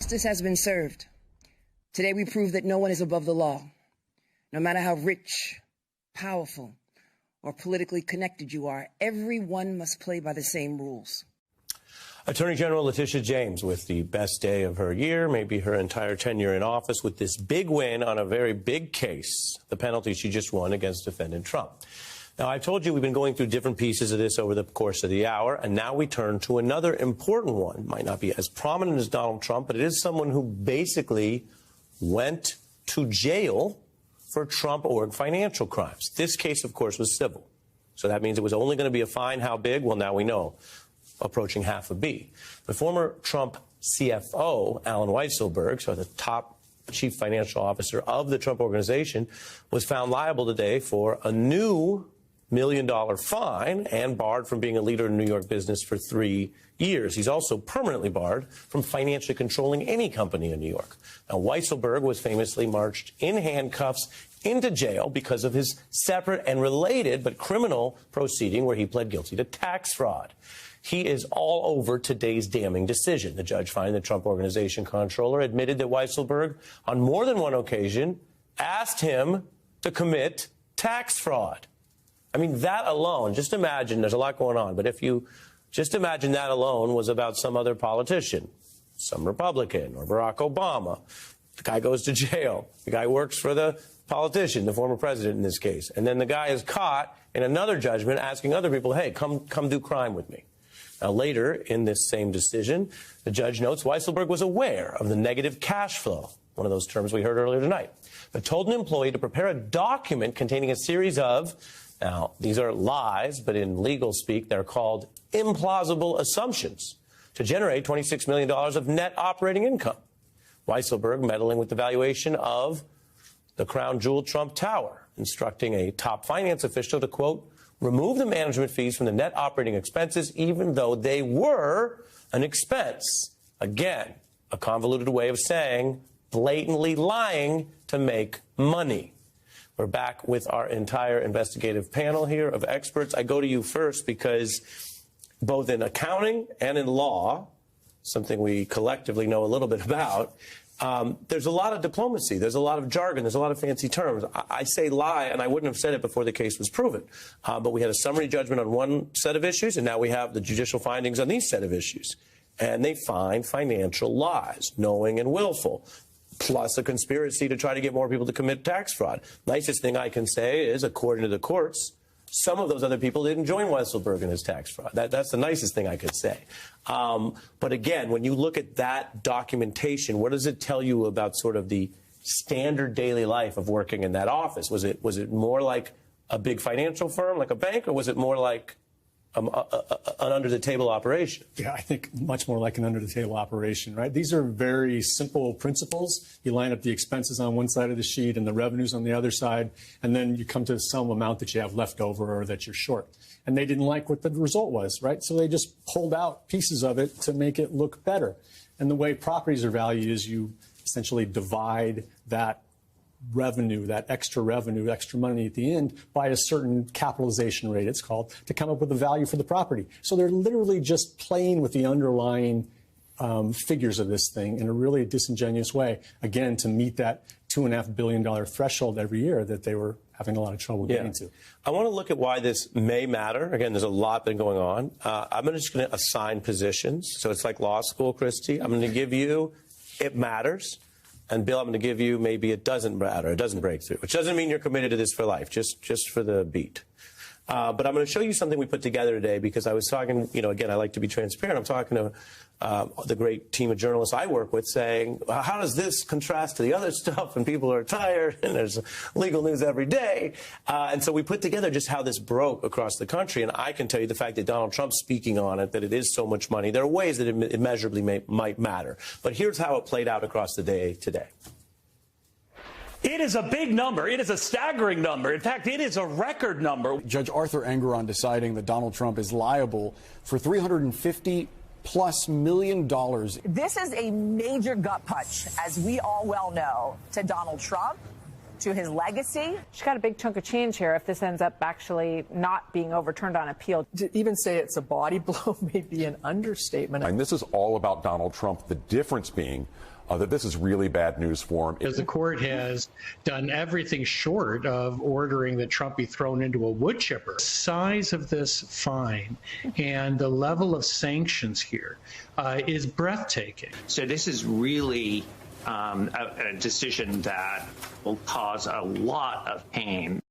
Justice has been served. Today we prove that no one is above the law. No matter how rich, powerful, or politically connected you are, everyone must play by the same rules. Attorney General Letitia James with the best day of her year, maybe her entire tenure in office, with this big win on a very big case, the penalty she just won against defendant Trump. Now, I told you we've been going through different pieces of this over the course of the hour, and now we turn to another important one. Might not be as prominent as Donald Trump, but it is someone who basically went to jail for Trump org financial crimes. This case, of course, was civil. So that means it was only going to be a fine. How big? Well, now we know. Approaching $500 million. The former Trump CFO, Alan Weisselberg, so the top chief financial officer of the Trump organization, was found liable today for a new $1 million fine and barred from being a leader in New York business for 3 years. He's also permanently barred from financially controlling any company in New York. Now, Weisselberg was famously marched in handcuffs into jail because of his separate and related but criminal proceeding where he pled guilty to tax fraud. He is all over today's damning decision. The judge finding the Trump Organization controller admitted that Weisselberg, on more than one occasion, asked him to commit tax fraud. I mean, that alone, just imagine, there's a lot going on, but if you just imagine that alone was about some other politician, some Republican or Barack Obama. The guy goes to jail. The guy works for the politician, the former president in this case. And then the guy is caught in another judgment asking other people, hey, come do crime with me. Now, later in this same decision, the judge notes Weisselberg was aware of the negative cash flow, one of those terms we heard earlier tonight, but told an employee to prepare a document containing a series of, now, these are lies, but in legal speak, they're called implausible assumptions to generate $26 million of net operating income. Weisselberg meddling with the valuation of the crown jewel Trump Tower, instructing a top finance official to, quote, remove the management fees from the net operating expenses, even though they were an expense. Again, a convoluted way of saying blatantly lying to make money. We're back with our entire investigative panel here of experts. I go to you first because both in accounting and in law, something we collectively know a little bit about, there's a lot of diplomacy. There's a lot of jargon. There's a lot of fancy terms. I say lie, and I wouldn't have said it before the case was proven. But we had a summary judgment on one set of issues, and now we have the judicial findings on these set of issues. And they find financial lies, knowing and willful, plus a conspiracy to try to get more people to commit tax fraud. Nicest thing I can say is, according to the courts, some of those other people didn't join Weisselberg in his tax fraud. That's the nicest thing I could say. But again, when you look at that documentation, what does it tell you about sort of the standard daily life of working in that office? Was it more like a big financial firm, like a bank, or was it more like an under-the-table operation? Yeah, I think much more like an under-the-table operation, right? These are very simple principles. You line up the expenses on one side of the sheet and the revenues on the other side, and then you come to some amount that you have left over or that you're short. And they didn't like what the result was, right? So they just pulled out pieces of it to make it look better. And the way properties are valued is you essentially divide that revenue, that extra revenue, extra money at the end by a certain capitalization rate, it's called, to come up with a value for the property. So they're literally just playing with the underlying figures of this thing in a really disingenuous way, again, to meet that $2.5 billion threshold every year that they were having a lot of trouble getting to. I want to look at why this may matter. Again, there's a lot been going on. I'm just going to assign positions. So it's like law school, Christy. I'm going to give you, it matters. And, Bill, I'm going to give you maybe it doesn't matter, it doesn't break through, which doesn't mean you're committed to this for life, just for the beat. But I'm going to show you something we put together today because I was talking, again, I like to be transparent. I'm talking to the great team of journalists I work with saying, how does this contrast to the other stuff? And people are tired and there's legal news every day. And so we put together just how this broke across the country. And I can tell you the fact that Donald Trump's speaking on it, that it is so much money. There are ways that it immeasurably might matter. But here's how it played out across the day today. It is a big number. It is a staggering number. In fact, it is a record number. Judge Arthur Engoron deciding that Donald Trump is liable for $350+ million. This is a major gut punch, as we all well know, to Donald Trump to his legacy. She's got a big chunk of change here if this ends up actually not being overturned on appeal. To even say it's a body blow may be an understatement. And this is all about Donald Trump, the difference being that this is really bad news for him. Because the court has done everything short of ordering that Trump be thrown into a wood chipper. The size of this fine and the level of sanctions here is breathtaking. So this is really a decision that will cause a lot of pain.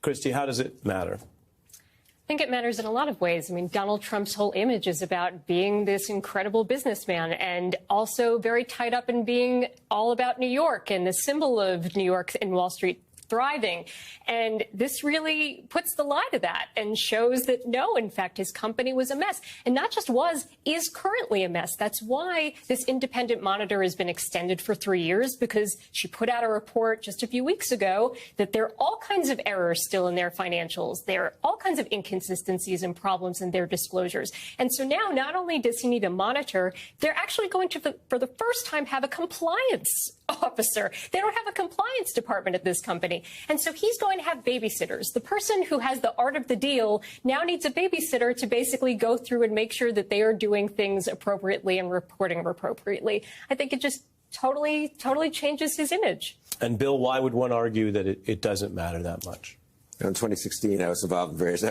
Christy, how does it matter? I think it matters in a lot of ways. I mean, Donald Trump's whole image is about being this incredible businessman and also very tied up in being all about New York and the symbol of New York and Wall Street thriving. And this really puts the lie to that and shows that, no, in fact, his company was a mess. And not just was, is currently a mess. That's why this independent monitor has been extended for 3 years, because she put out a report just a few weeks ago that there are all kinds of errors still in their financials. There are all kinds of inconsistencies and problems in their disclosures. And so now not only does he need a monitor, they're actually going to, for the first time, have a compliance officer. They don't have a compliance department at this company. And so he's going to have babysitters. The person who has the art of the deal now needs a babysitter to basically go through and make sure that they are doing things appropriately and reporting appropriately. I think it just totally changes his image. And Bill, why would one argue that it doesn't matter that much? In 2016, I was involved in various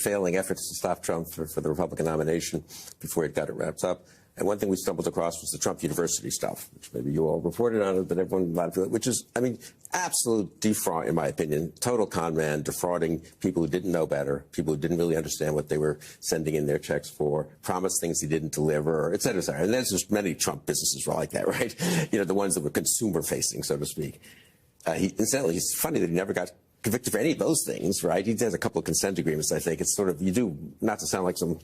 failing efforts to stop Trump for the Republican nomination before he got it wrapped up. And one thing we stumbled across was the Trump University stuff, which maybe you all reported on it, but everyone, a lot of people, which is, I mean, absolute defraud, in my opinion, total con man, defrauding people who didn't know better, people who didn't really understand what they were sending in their checks for, promised things he didn't deliver, et cetera, et cetera. And there's just many Trump businesses were like that, right? You know, the ones that were consumer facing, so to speak. Incidentally, it's funny that he never got convicted for any of those things, right? He has a couple of consent agreements, I think. It's sort of, you do, not to sound like some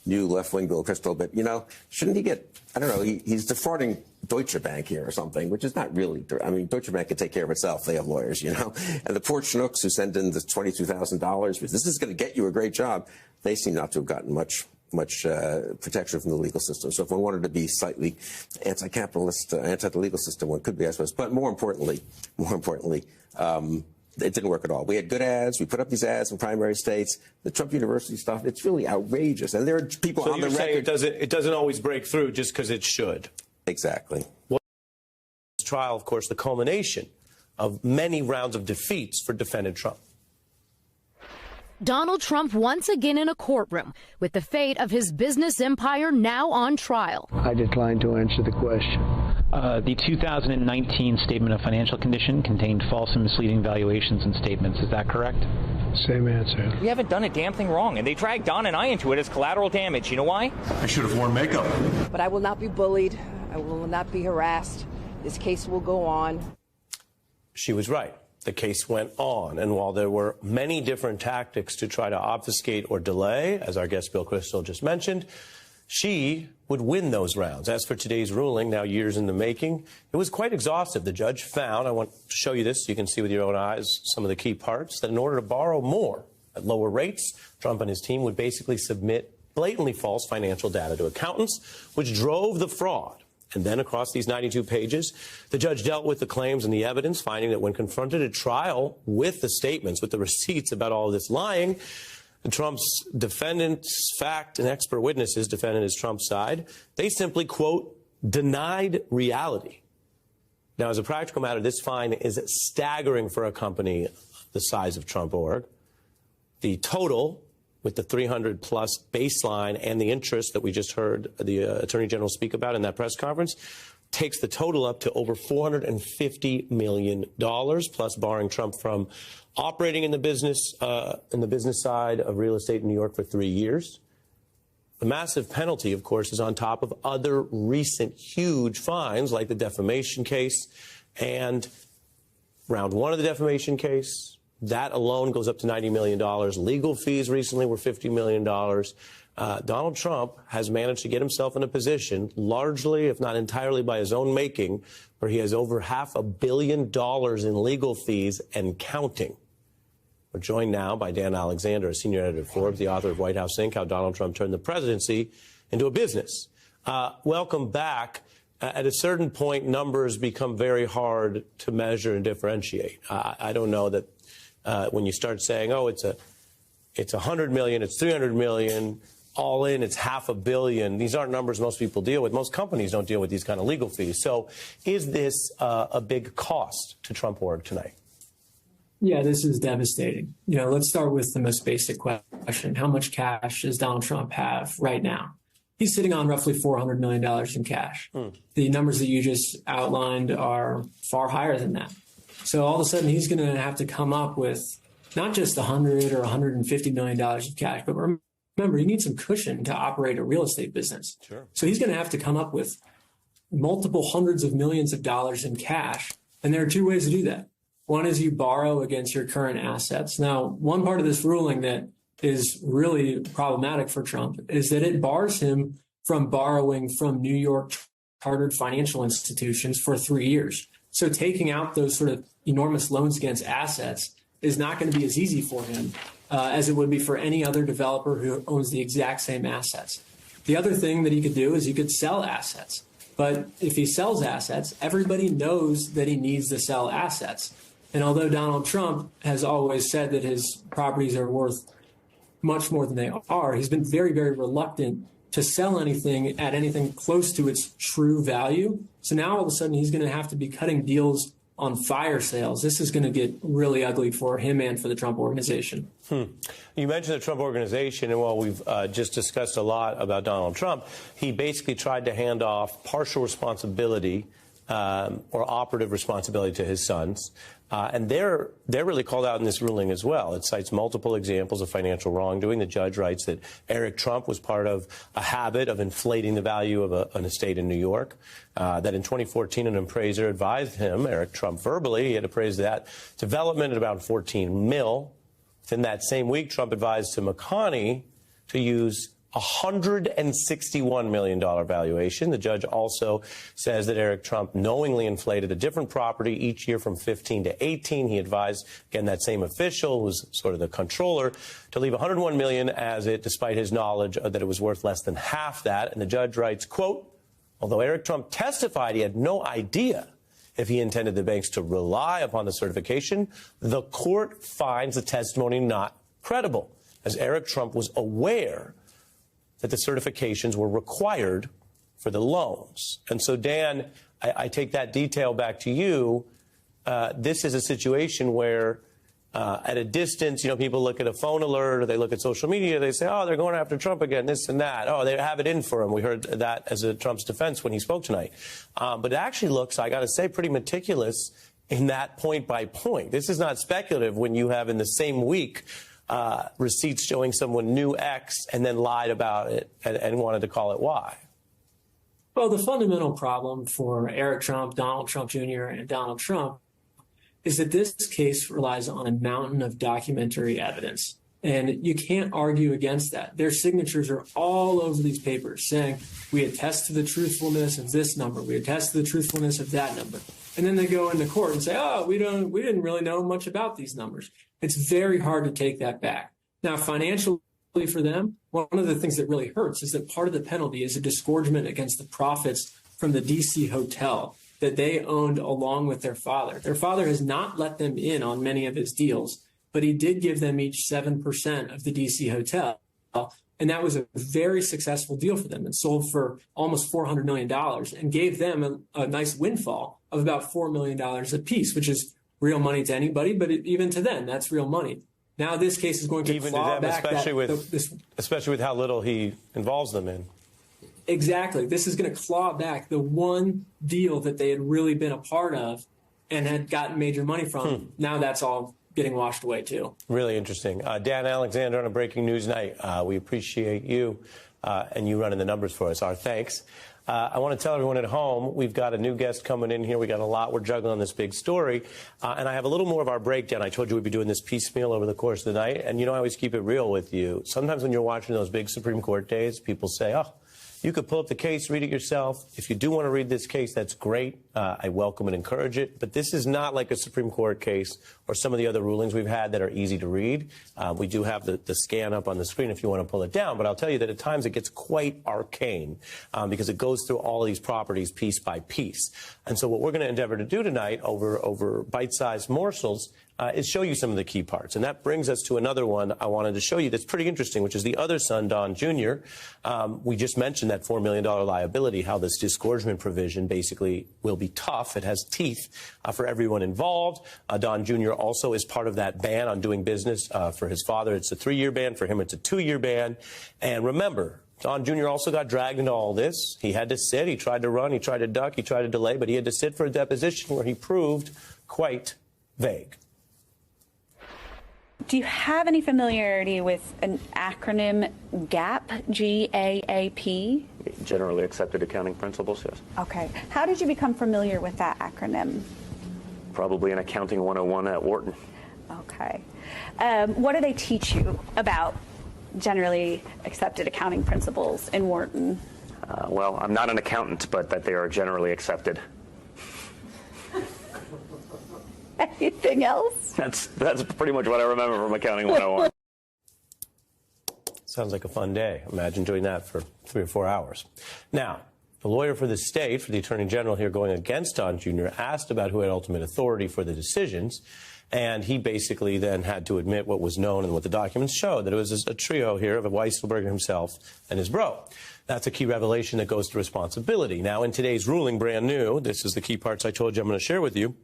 new left-wing Bill Kristol, but, you know, shouldn't he get, I don't know, he's defrauding Deutsche Bank here or something, which is not really, I mean, Deutsche Bank can take care of itself. They have lawyers, you know. And the poor Chinooks who send in the $22,000, because this is going to get you a great job, they seem not to have gotten much protection from the legal system. So if one wanted to be slightly anti-capitalist, anti the legal system, one could be, I suppose. But more importantly, it didn't work at all. We had good ads. We put up these ads in primary states. The Trump University stuff, it's really outrageous. And there are people on the record. It doesn't always break through just because it should. Exactly. Well, this trial, of course, the culmination of many rounds of defeats for defendant Trump. Donald Trump once again in a courtroom with the fate of his business empire now on trial. I decline to answer the question. The 2019 Statement of Financial Condition contained false and misleading valuations and statements. Is that correct? Same answer. We haven't done a damn thing wrong, and they dragged Don and I into it as collateral damage. You know why? I should have worn makeup. But I will not be bullied. I will not be harassed. This case will go on. She was right. The case went on, and while there were many different tactics to try to obfuscate or delay, as our guest Bill Kristol just mentioned, she would win those rounds. As for today's ruling, now years in the making, it was quite exhaustive. The judge found, I want to show you this so you can see with your own eyes some of the key parts, that in order to borrow more at lower rates, Trump and his team would basically submit blatantly false financial data to accountants, which drove the fraud. And then across these 92 pages, the judge dealt with the claims and the evidence, finding that when confronted at trial with the statements, with the receipts about all of this lying, Trump's defendants, fact and expert witnesses, defendant is Trump's side, they simply, quote, denied reality. Now, as a practical matter, this fine is staggering for a company the size of Trump Org. The total, with the 300-plus baseline and the interest that we just heard the Attorney General speak about in that press conference, takes the total up to over $450 million, plus barring Trump from operating in the business side of real estate in New York for 3 years. The massive penalty, of course, is on top of other recent huge fines, like the defamation case and round one of the defamation case. That alone goes up to $90 million. Legal fees recently were $50 million. Donald Trump has managed to get himself in a position, largely, if not entirely by his own making, where he has over $500 million in legal fees and counting. We're joined now by Dan Alexander, a senior editor of Forbes, the author of White House Inc., How Donald Trump Turned the Presidency into a Business. Welcome back. at a certain point, numbers become very hard to measure and differentiate. I don't know that when you start saying, oh, it's $100 million, it's $300 million, all in, it's $500 million. These aren't numbers most people deal with. Most companies don't deal with these kind of legal fees. So is this a big cost to Trump Org tonight? Yeah, this is devastating. Let's start with the most basic question. How much cash does Donald Trump have right now? He's sitting on roughly $400 million in cash. The numbers that you just outlined are far higher than that. So all of a sudden, he's going to have to come up with not just $100 or $150 million of cash, but remember, you need some cushion to operate a real estate business. Sure. So he's going to have to come up with multiple hundreds of millions of dollars in cash. And there are two ways to do that. One is you borrow against your current assets. Now, one part of this ruling that is really problematic for Trump is that it bars him from borrowing from New York chartered financial institutions for 3 years. So taking out those sort of enormous loans against assets is not going to be as easy for him as it would be for any other developer who owns the exact same assets. The other thing that he could do is he could sell assets. But if he sells assets, everybody knows that he needs to sell assets. And although Donald Trump has always said that his properties are worth much more than they are, he's been very, very reluctant to sell anything at anything close to its true value. So now all of a sudden he's going to have to be cutting deals on fire sales. This is going to get really ugly for him and for the Trump Organization. You mentioned the Trump Organization, and while we've just discussed a lot about Donald Trump, he basically tried to hand off partial responsibility or operative responsibility to his sons. And they're really called out in this ruling as well. It cites multiple examples of financial wrongdoing. The judge writes that Eric Trump was part of a habit of inflating the value of an estate in New York, that in 2014 an appraiser advised him, Eric Trump verbally, he had appraised that development at about $14 million. Within that same week, Trump advised to McConney to use $161 million valuation. The judge also says that Eric Trump knowingly inflated a different property each year from 15 to 18. He advised, again, that same official, who's sort of the controller, to leave $101 million as it, despite his knowledge that it was worth less than half that. And the judge writes, quote, although Eric Trump testified he had no idea if he intended the banks to rely upon the certification, the court finds the testimony not credible, as Eric Trump was aware that the certifications were required for the loans. And so, Dan, I take that detail back to you. This is a situation where at a distance, people look at a phone alert or they look at social media. They say, oh, they're going after Trump again, this and that. Oh, they have it in for him. We heard that as a Trump's defense when he spoke tonight. But it actually looks, I got to say, pretty meticulous in that point by point. This is not speculative when you have in the same week receipts showing someone knew X and then lied about it and wanted to call it Y. Well, the fundamental problem for Eric Trump, Donald Trump Jr., and Donald Trump is that this case relies on a mountain of documentary evidence. And you can't argue against that. Their signatures are all over these papers saying, we attest to the truthfulness of this number. We attest to the truthfulness of that number. And then they go into court and say, oh, we didn't really know much about these numbers. It's very hard to take that back. Now, financially for them, one of the things that really hurts is that part of the penalty is a disgorgement against the profits from the D.C. hotel that they owned along with their father. Their father has not let them in on many of his deals, but he did give them each 7% of the D.C. hotel. And that was a very successful deal for them and sold for almost $400 million and gave them a nice windfall of about $4 million apiece, which is real money to anybody, but even to them, that's real money. Now this case is going to even claw to them, back especially with how little he involves them in. Exactly. This is going to claw back the one deal that they had really been a part of and had gotten major money from. Now that's all getting washed away, too. Really interesting. Dan Alexander on a Breaking News Night. We appreciate you and you running the numbers for us. Our thanks. I want to tell everyone at home, we've got a new guest coming in here. We got a lot. We're juggling on this big story. And I have a little more of our breakdown. I told you we'd be doing this piecemeal over the course of the night. And, I always keep it real with you. Sometimes when you're watching those big Supreme Court days, people say, oh, You could pull up the case, read it yourself. If you do want to read this case, that's great. I welcome and encourage it. But this is not like a Supreme Court case or some of the other rulings we've had that are easy to read. We do have the scan up on the screen if you want to pull it down. But I'll tell you that at times it gets quite arcane because it goes through all of these properties piece by piece. And so what we're going to endeavor to do tonight over bite-sized morsels is show you some of the key parts. And that brings us to another one I wanted to show you that's pretty interesting, which is the other son, Don Jr. We just mentioned that $4 million liability, how this disgorgement provision basically will be tough. It has teeth for everyone involved. Don Jr. also is part of that ban on doing business. For his father, it's a 3-year ban. For him, it's a 2-year ban. And remember, Don Jr. also got dragged into all this. He had to sit. He tried to run. He tried to duck. He tried to delay. But he had to sit for a deposition where he proved quite vague. Do you have any familiarity with an acronym GAAP, G-A-A-P? Generally accepted accounting principles, yes. Okay. How did you become familiar with that acronym? Probably in Accounting 101 at Wharton. Okay. What do they teach you about generally accepted accounting principles in Wharton? Well, I'm not an accountant, but that they are generally accepted. Anything else? That's pretty much what I remember from Accounting 101. Sounds like a fun day. Imagine doing that for 3 or 4 hours. Now, the lawyer for the state, for the Attorney General here going against Don Jr., asked about who had ultimate authority for the decisions, and he basically then had to admit what was known and what the documents showed, that it was a trio here of Weisselberger himself and his bro. That's a key revelation that goes to responsibility. Now, in today's ruling, brand new, this is the key parts I told you I'm going to share with you.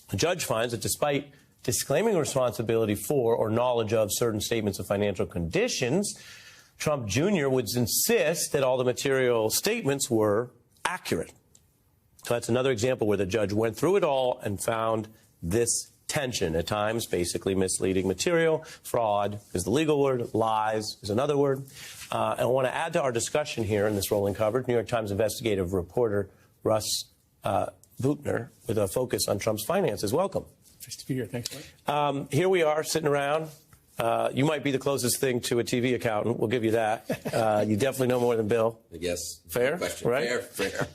The judge finds that despite disclaiming responsibility for or knowledge of certain statements of financial conditions, Trump Jr. would insist that all the material statements were accurate. So that's another example where the judge went through it all and found this tension, at times basically misleading material. Fraud is the legal word. Lies is another word. And I want to add to our discussion here in this rolling coverage, New York Times investigative reporter Russ Bootner with a focus on Trump's finances. Welcome. Nice to be here. Thanks, Mike. Here we are sitting around. You might be the closest thing to a TV accountant. We'll give you that. You definitely know more than Bill. Yes. Fair? Question. Right? Fair.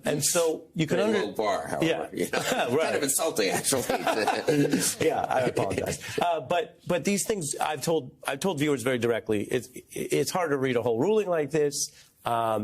And so you can low bar, however. Yeah. You know, right. Kind of insulting, actually. Yeah, I apologize. But these things I've told viewers very directly. It's hard to read a whole ruling like this.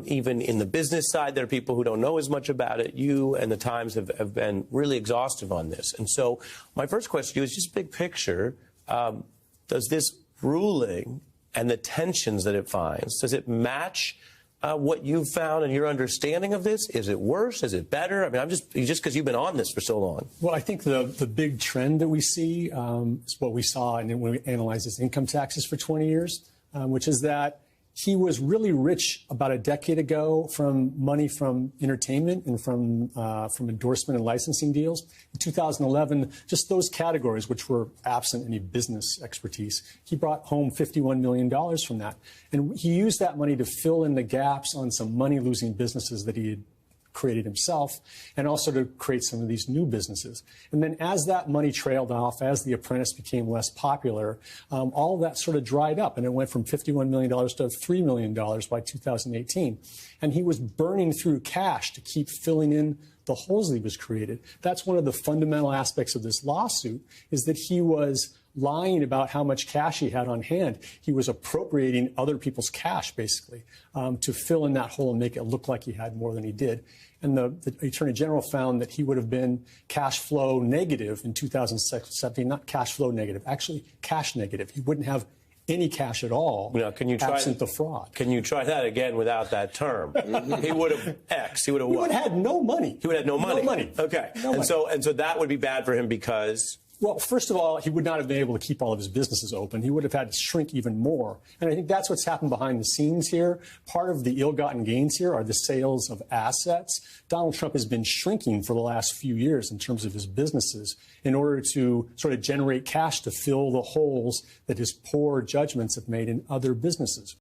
Even in the business side, there are people who don't know as much about it. You and the Times have been really exhaustive on this. And so my first question to you is just big picture. Does this ruling and the tensions that it finds, does it match what you've found and your understanding of this? Is it worse? Is it better? I mean, just because you've been on this for so long. Well, I think the big trend that we see is what we saw when we analyzed his income taxes for 20 years, which is that he was really rich about a decade ago from money from entertainment and from endorsement and licensing deals. In 2011, just those categories, which were absent any business expertise, he brought home $51 million from that. And he used that money to fill in the gaps on some money-losing businesses that he had created himself, and also to create some of these new businesses. And then as that money trailed off, as The Apprentice became less popular, all of that sort of dried up, and it went from $51 million to $3 million by 2018. And he was burning through cash to keep filling in the holes that he was created. That's one of the fundamental aspects of this lawsuit, is that he was lying about how much cash he had on hand. He was appropriating other people's cash, basically, to fill in that hole and make it look like he had more than he did. And the Attorney General found that he would have been cash flow negative in 2017, not cash flow negative, actually cash negative. He wouldn't have any cash at all, absent the fraud. Can you try that again without that term? He would have X. He would have what? He would have had no money. He would have no money. No money. Okay. And so that would be bad for him because. Well, first of all, he would not have been able to keep all of his businesses open. He would have had to shrink even more. And I think that's what's happened behind the scenes here. Part of the ill-gotten gains here are the sales of assets. Donald Trump has been shrinking for the last few years in terms of his businesses in order to sort of generate cash to fill the holes that his poor judgments have made in other businesses.